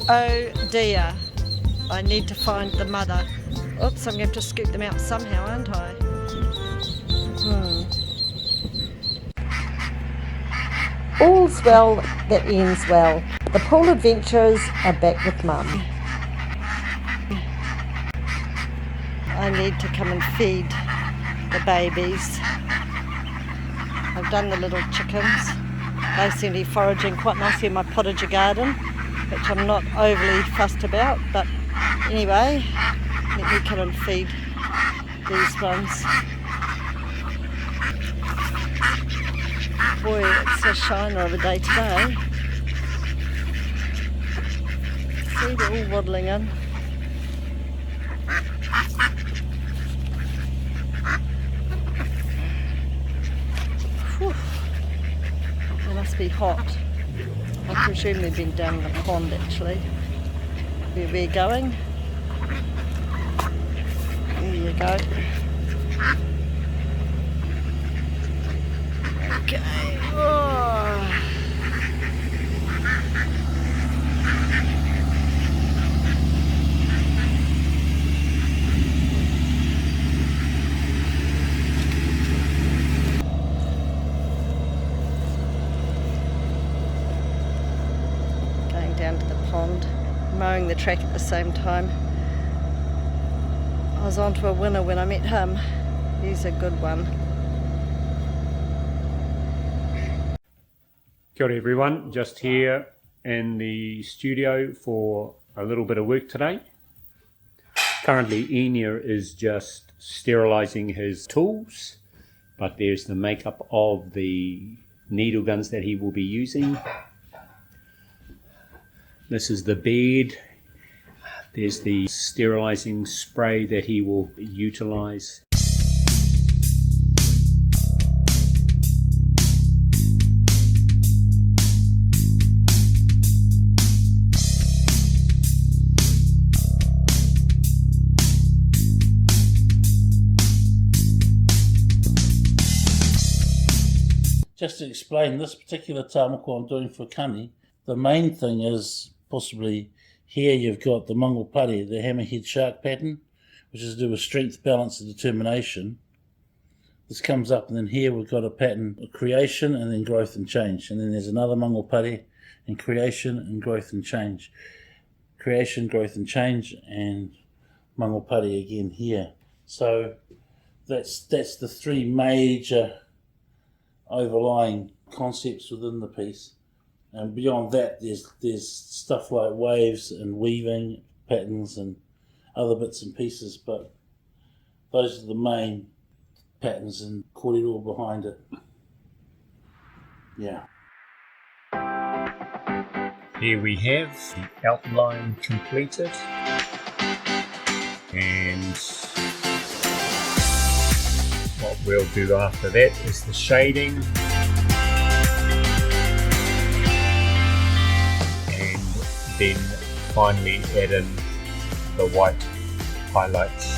Oh dear, I need to find the mother. Oops, I'm going to have to scoop them out somehow, aren't I? All's well that ends well. The pool adventures are back with Mum. I need to come and feed the babies. I've done the little chickens. They seem to be foraging quite nicely in my potager garden, which I'm not overly fussed about, but anyway, let me come and feed these ones. Boy, it's a shiner of a day today. See, they're all waddling in. Whew. They must be hot. I presume they've been down in the pond actually. Where we're going. There you go. Okay. Oh. Going down to the pond, mowing the track at the same time. I was onto a winner when I met him. He's a good one. Kia ora everyone, just here in the studio for a little bit of work today. Currently Inia is just sterilising his tools, but there's the makeup of the needle guns that he will be using. This is the bed. There's the sterilising spray that he will utilise. Just to explain, this particular Tā Moko I'm doing for Kani, the main thing is possibly here you've got the Mongol pari, the hammerhead shark pattern, which is to do with strength, balance and determination. This comes up, and then here we've got a pattern of creation and then growth and change. And then there's another Mongol pari and creation and growth and change. Creation, growth and change, and Mongol pari again here. So that's the three major overlying concepts within the piece, and beyond that there's stuff like waves and weaving patterns and other bits and pieces, but those are the main patterns and kōrero behind it. Yeah. Here we have the outline completed, and what we'll do after that is the shading, and then finally add in the white highlights.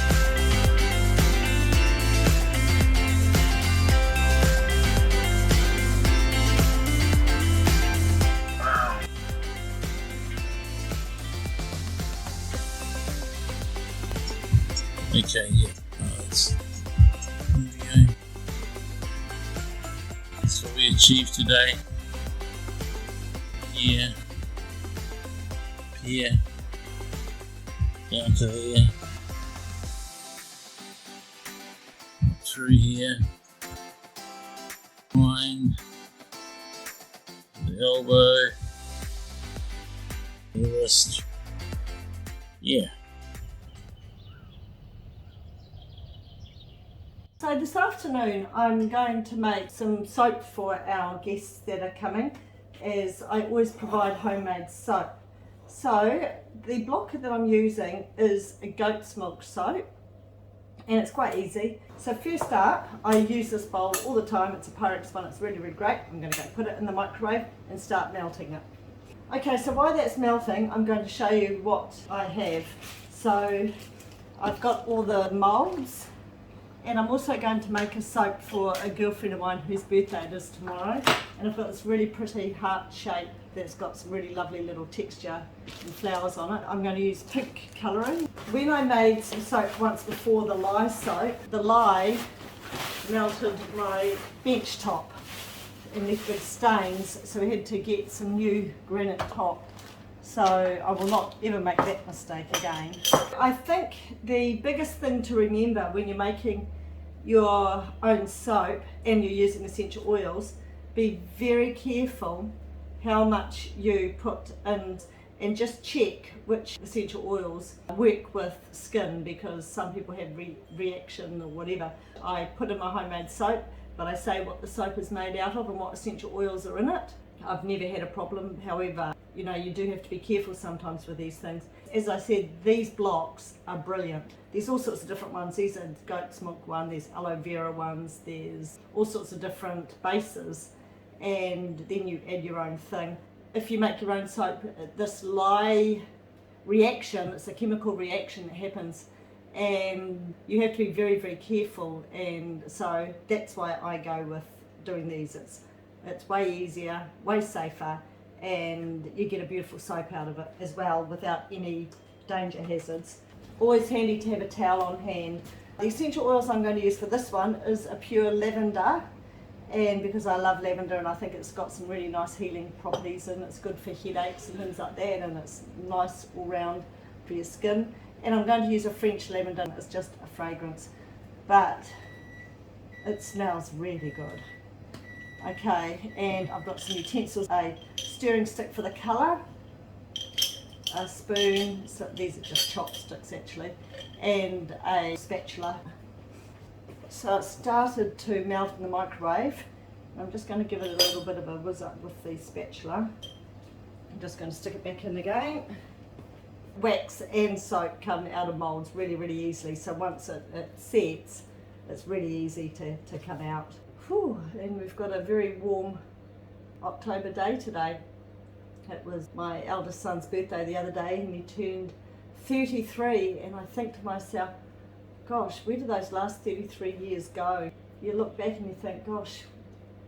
Okay, yeah. That's what we achieved today. Here, here, down to there, through here, line, the elbow, the wrist. Yeah. So this afternoon I'm going to make some soap for our guests that are coming, as I always provide homemade soap. So the block that I'm using is a goat's milk soap, and it's quite easy. So first up, I use this bowl all the time. It's a Pyrex one, it's really, really great. I'm going to go put it in the microwave and start melting it. Okay, so while that's melting, I'm going to show you what I have. So I've got all the moulds, And I'm also going to make a soap for a girlfriend of mine whose birthday it is tomorrow. And I've got this really pretty heart shape that's got some really lovely little texture and flowers on it. I'm going to use pink colouring. When I made some soap once before, the lye soap, the lye melted my bench top and left big stains, so we had to get some new granite top. So I will not ever make that mistake again. I think the biggest thing to remember when you're making your own soap and you're using essential oils, be very careful how much you put in, and just check which essential oils work with skin, because some people have reaction or whatever. I put in my homemade soap, but I say what the soap is made out of and what essential oils are in it. I've never had a problem. However, you know, you do have to be careful sometimes with these things. As I said, these blocks are brilliant. There's all sorts of different ones. These are goat's milk one, there's aloe vera ones, there's all sorts of different bases, and then you add your own thing. If you make your own soap, this lye reaction, it's a chemical reaction that happens, and you have to be very, very careful, and so that's why I go with doing these. It's way easier, way safer, and you get a beautiful soap out of it as well without any danger hazards. Always handy to have a towel on hand. The essential oils I'm going to use for this one is a pure lavender, and because I love lavender and I think it's got some really nice healing properties, and it's good for headaches and things like that, and it's nice all round for your skin. And I'm going to use a French lavender. It's just a fragrance, but it smells really good. Okay, and I've got some utensils, a stirring stick for the colour, a spoon, so these are just chopsticks actually, and a spatula. So it started to melt in the microwave. I'm just going to give it a little bit of a whiz up with the spatula. I'm just going to stick it back in again. Wax and soap come out of moulds really, really easily, so once it sets, it's really easy to come out. Whew, and we've got a very warm October day today. It was my eldest son's birthday the other day, and he turned 33, and I think to myself, gosh, where did those last 33 years go? You look back and you think, gosh,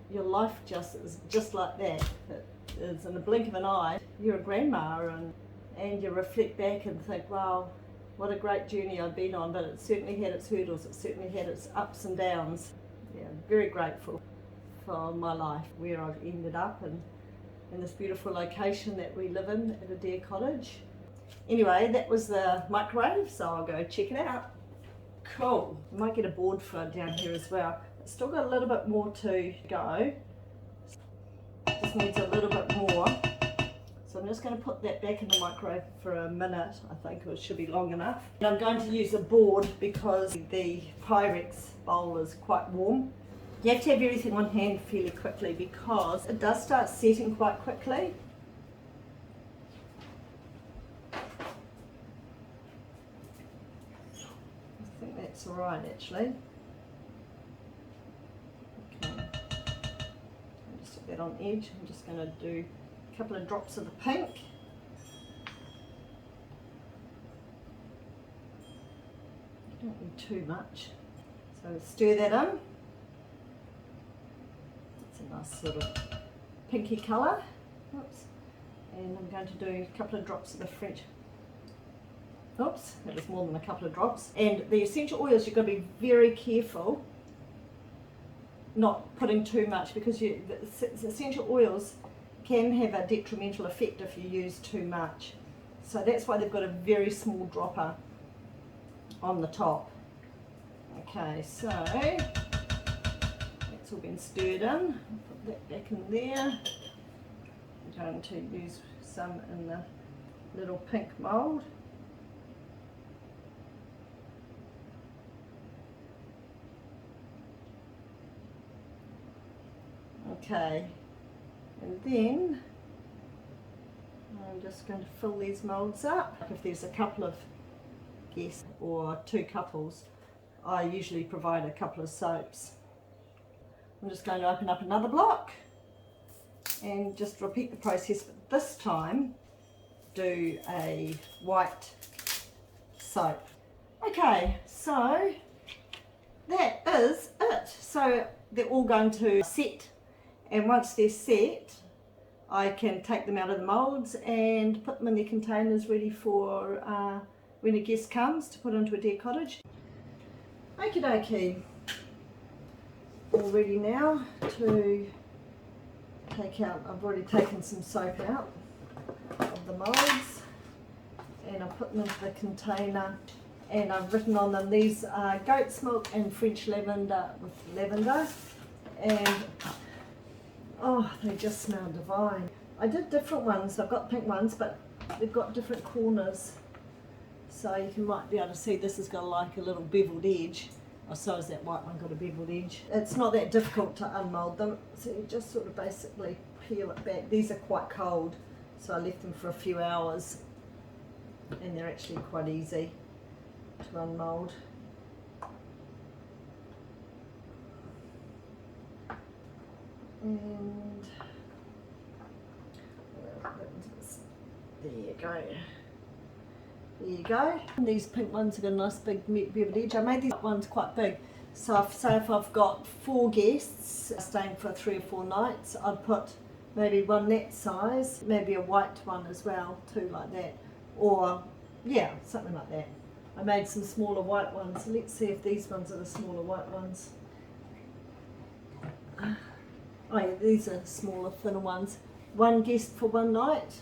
your life is just like that. It's in the blink of an eye. You're a grandma, and you reflect back and think, wow, what a great journey I've been on, but it certainly had its hurdles, it certainly had its ups and downs. Yeah, very grateful for my life, where I've ended up, and in this beautiful location that we live in at A Deer Cottage. Anyway, that was the microwave, so I'll go check it out. Cool. I might get a board for down here as well. It's still got a little bit more to go. Just needs a little bit more. So I'm just going to put that back in the microwave for a minute. I think it should be long enough. And I'm going to use a board because the Pyrex bowl is quite warm. You have to have everything on hand fairly quickly because it does start setting quite quickly. I think that's alright actually. Okay, I'll just stick that on edge. I'm just going to do a couple of drops of the pink. You don't need too much. So stir that in. It's a nice sort of pinky colour. Oops. And I'm going to do a couple of drops of the French. Oops, that was more than a couple of drops. And the essential oils, you've got to be very careful not putting too much, because the essential oils can have a detrimental effect if you use too much. So that's why they've got a very small dropper on the top. Okay, so that's all been stirred in. Put that back in there. I'm going to use some in the little pink mould. Okay, and then I'm just going to fill these moulds up. If there's a couple of guests or two couples, I usually provide a couple of soaps. I'm just going to open up another block and just repeat the process, but this time do a white soap. Okay, so that is it. So they're all going to set, and once they're set, I can take them out of the moulds and put them in their containers ready for when a guest comes to put into a Deer Cottage. Okie dokie, all ready now to take out. I've already taken some soap out of the moulds and I've put them into the container, and I've written on them, these are goat's milk and French lavender with lavender, and oh, they just smell divine. I did different ones. I've got pink ones, but they've got different corners. So you might be able to see this has got like a little beveled edge. Or so has that white one got a beveled edge. It's not that difficult to unmould them. So you just sort of basically peel it back. These are quite cold, so I left them for a few hours. And they're actually quite easy to unmould. And there you go. There you go. And these pink ones have got a nice big beveled edge. I made these ones quite big. So say if I've got 4 guests staying for 3 or 4 nights, I'd put maybe one that size, maybe a white one as well, too, like that. Or, yeah, something like that. I made some smaller white ones. So let's see if these ones are the smaller white ones. Oh yeah, these are smaller, thinner ones. 1 guest for 1 night.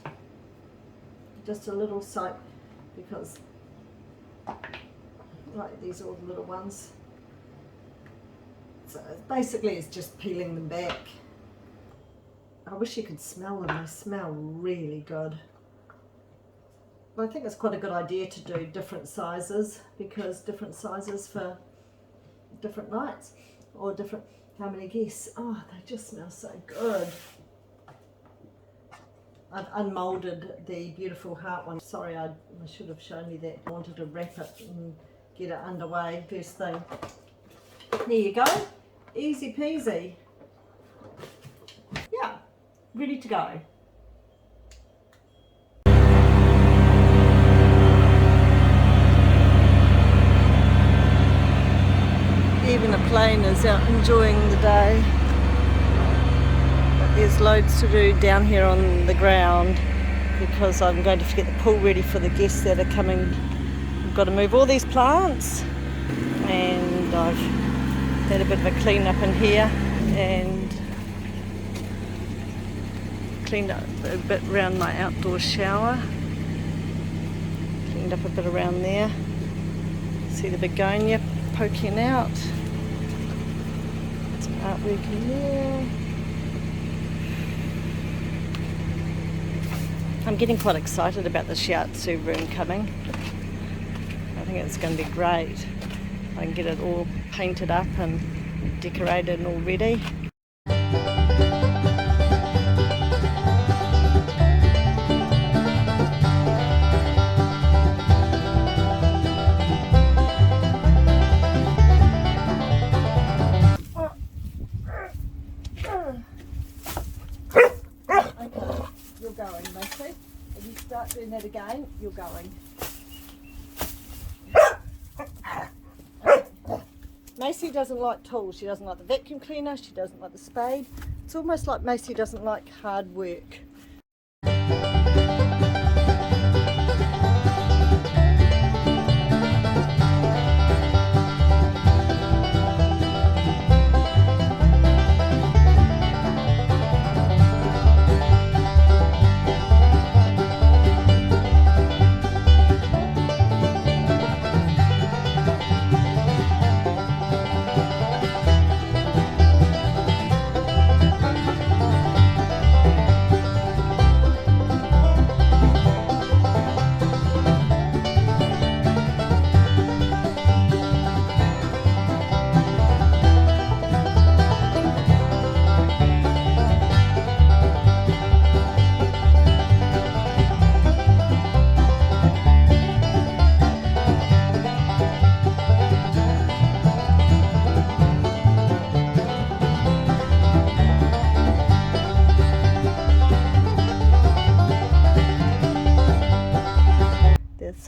Just a little soap, because right, these are all the little ones. So basically it's just peeling them back. I wish you could smell them. They smell really good. But I think it's quite a good idea to do different sizes, because different sizes for different nights or different how many guests. Oh, they just smell so good. I've unmoulded the beautiful heart one. Sorry, I should have shown you that. I wanted to wrap it and get it underway first thing. There you go. Easy peasy. Yeah, ready to go. Even a plane is out enjoying the day. But there's loads to do down here on the ground, because I'm going to have to get the pool ready for the guests that are coming. I've got to move all these plants, and I've had a bit of a clean up in here and cleaned up a bit around my outdoor shower. Cleaned up a bit around there. See the begonia poking out. Some artwork in there. I'm getting quite excited about the shiatsu room coming. I think it's going to be great. I can get it all painted up and decorated and all ready. You're going, Macy. If you start doing that again, you're going. Macy doesn't like tools. She doesn't like the vacuum cleaner. She doesn't like the spade. It's almost like Macy doesn't like hard work.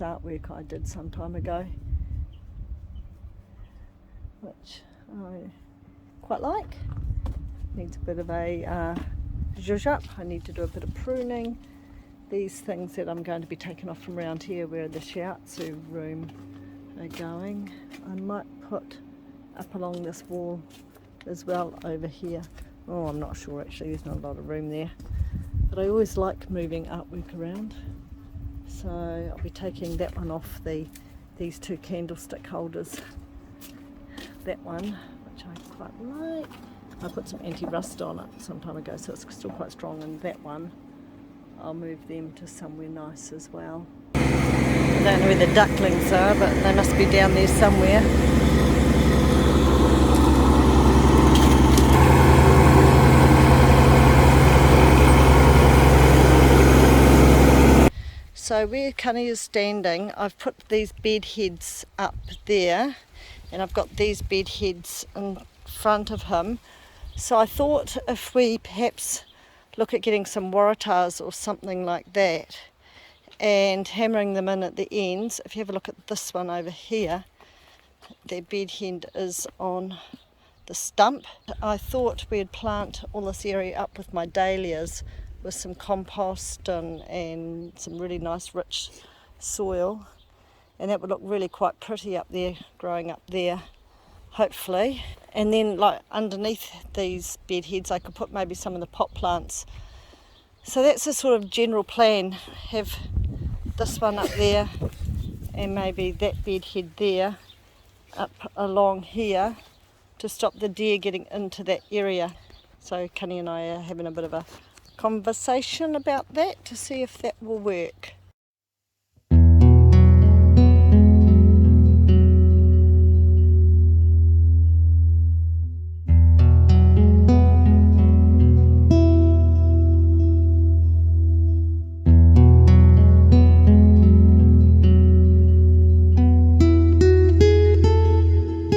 Artwork I did some time ago. which I quite like. Needs a bit of a zhuzh up. I need to do a bit of pruning. These things that I'm going to be taking off from around here where the shiatsu room are going, I might put up along this wall as well over here. Oh, I'm not sure actually, there's not a lot of room there. But I always like moving artwork around. So I'll be taking that one off these two candlestick holders. That one, which I quite like. I put some anti-rust on it some time ago, so it's still quite strong, and that one I'll move them to somewhere nice as well. I don't know where the ducklings are, but they must be down there somewhere. So where Kani is standing, I've put these bed heads up there, and I've got these bed heads in front of him. So I thought if we perhaps look at getting some waratahs or something like that and hammering them in at the ends. If you have a look at this one over here, their bed head is on the stump. I thought we'd plant all this area up with my dahlias with some compost and some really nice rich soil, and that would look really quite pretty up there, growing up there, hopefully. And then like underneath these bed heads I could put maybe some of the pot plants. So that's the sort of general plan. Have this one up there and maybe that bed head there up along here to stop the deer getting into that area. So Kani and I are having a bit of a conversation about that to see if that will work.